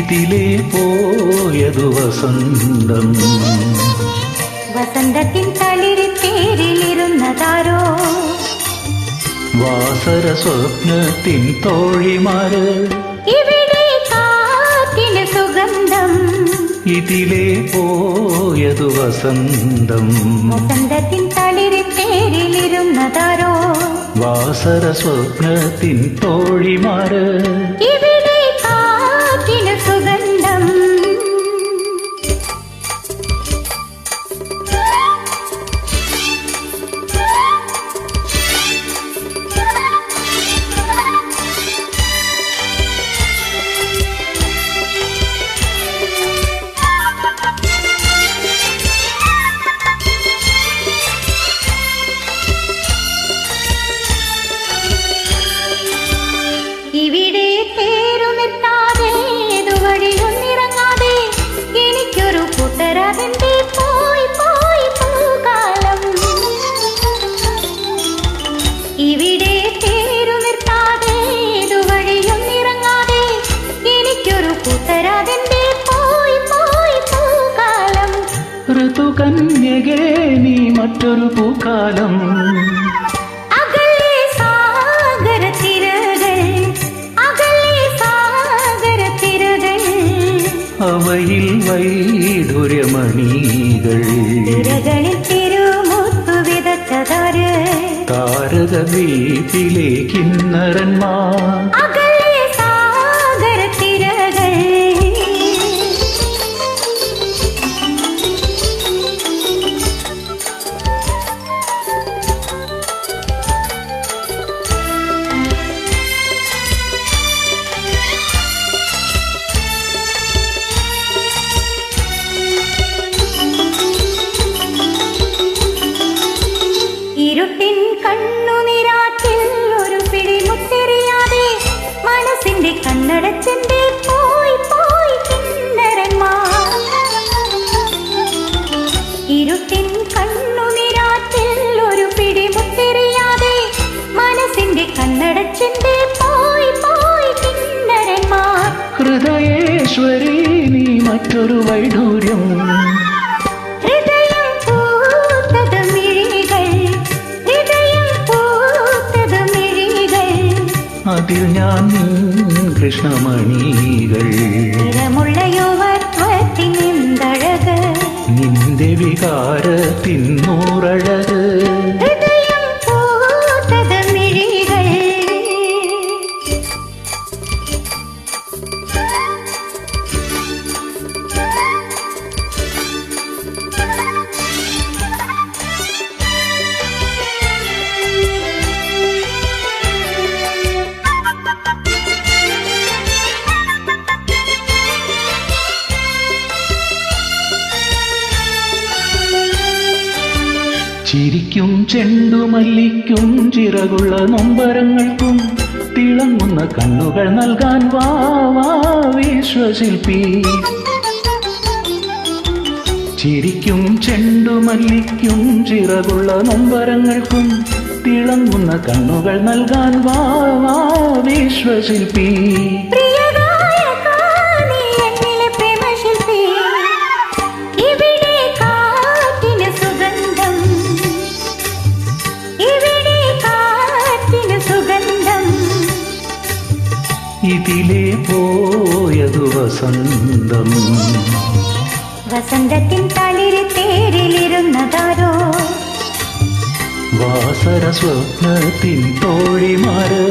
ഇതിലേ പോയതു വസന്തം. വസന്തത്തിൻ തളിരിത്തേരിലിരുന്നതാരോ? വാസര സ്വപ്നത്തിൻ തോഴിമാര്. ഇവിടെ കാറ്റിന് സുഗന്ധം. ഇതിലേ പോയതു വസന്തം. വസന്തത്തിൻ തളിരിത്തേരിലിരുന്നതാരോ? വാസര സ്വപ്നത്തിൻ തോഴിമാര്. ഇവിടെ കാറ്റിന് സുഗന്ധം. ഇവിടെ തേരു നിർത്താതെ വഴിയൊന്നിറങ്ങാതെ എനിക്കൊരു കൂട്ടരാതിന്റെ പോയി പോയി പൂക്കാലം. ഇവിടെ തേരു നിർത്താതെ വഴിയൊന്നിറങ്ങാതെ എനിക്കൊരു കൂട്ടരാതിന്റെ പോയി പോയി പൂക്കാലം. ഋതുകന്യകേ നീ മറ്റൊരു പൂക്കാലം. അവയിൽ വൈഡുര്യമണികൾ താരക വീട്ടിലെ കിന്നരന്മാർ. ഇരുട്ടിൻ കണ്ണുനിരാറ്റിൽ ഒരു പിടി മുത്തെറിയാതെ മനസ്സിന്റെ കണ്ണടച്ചെന്റെ പോയി പോയി കിന്നരന്മാർ. ഇരുട്ടിൻ കണ്ണുനിരാറ്റിൽ ഒരു പിടി മുത്തെറിയാതെ മനസ്സിന്റെ കണ്ണടച്ചെന്റെ പോയി പോയി കിന്നരന്മാർ. ഹൃദയേശ്വരി നീ മറ്റൊരു വൈഡൂര്യം. അതിൽ ഞാൻ കൃഷ്ണമണികൾ. നിന്റെ വികാരത്തിൻ നൂറഴക്. ചിരിക്കും ചെണ്ടുമല്ലിക്കും ചിറകുള്ള നൊമ്പരങ്ങൾക്കും തിളങ്ങുന്ന കണ്ണുകൾ നൽകാൻ വാ വാ വിശ്വശില്പി. ചിരിക്കും ചെണ്ടുമല്ലിക്കും ചിറകുള്ള നൊമ്പരങ്ങൾക്കും തിളങ്ങുന്ന കണ്ണുകൾ നൽകാൻ വാ വാ വിശ്വശില്പി. ഇതിലേ പോയതു വസന്തം. വസന്തത്തിൻ തളിരിത്തേരിലിരുന്നതാരോ? വാസര സ്വപ്നത്തിൻ തോഴിമാര്.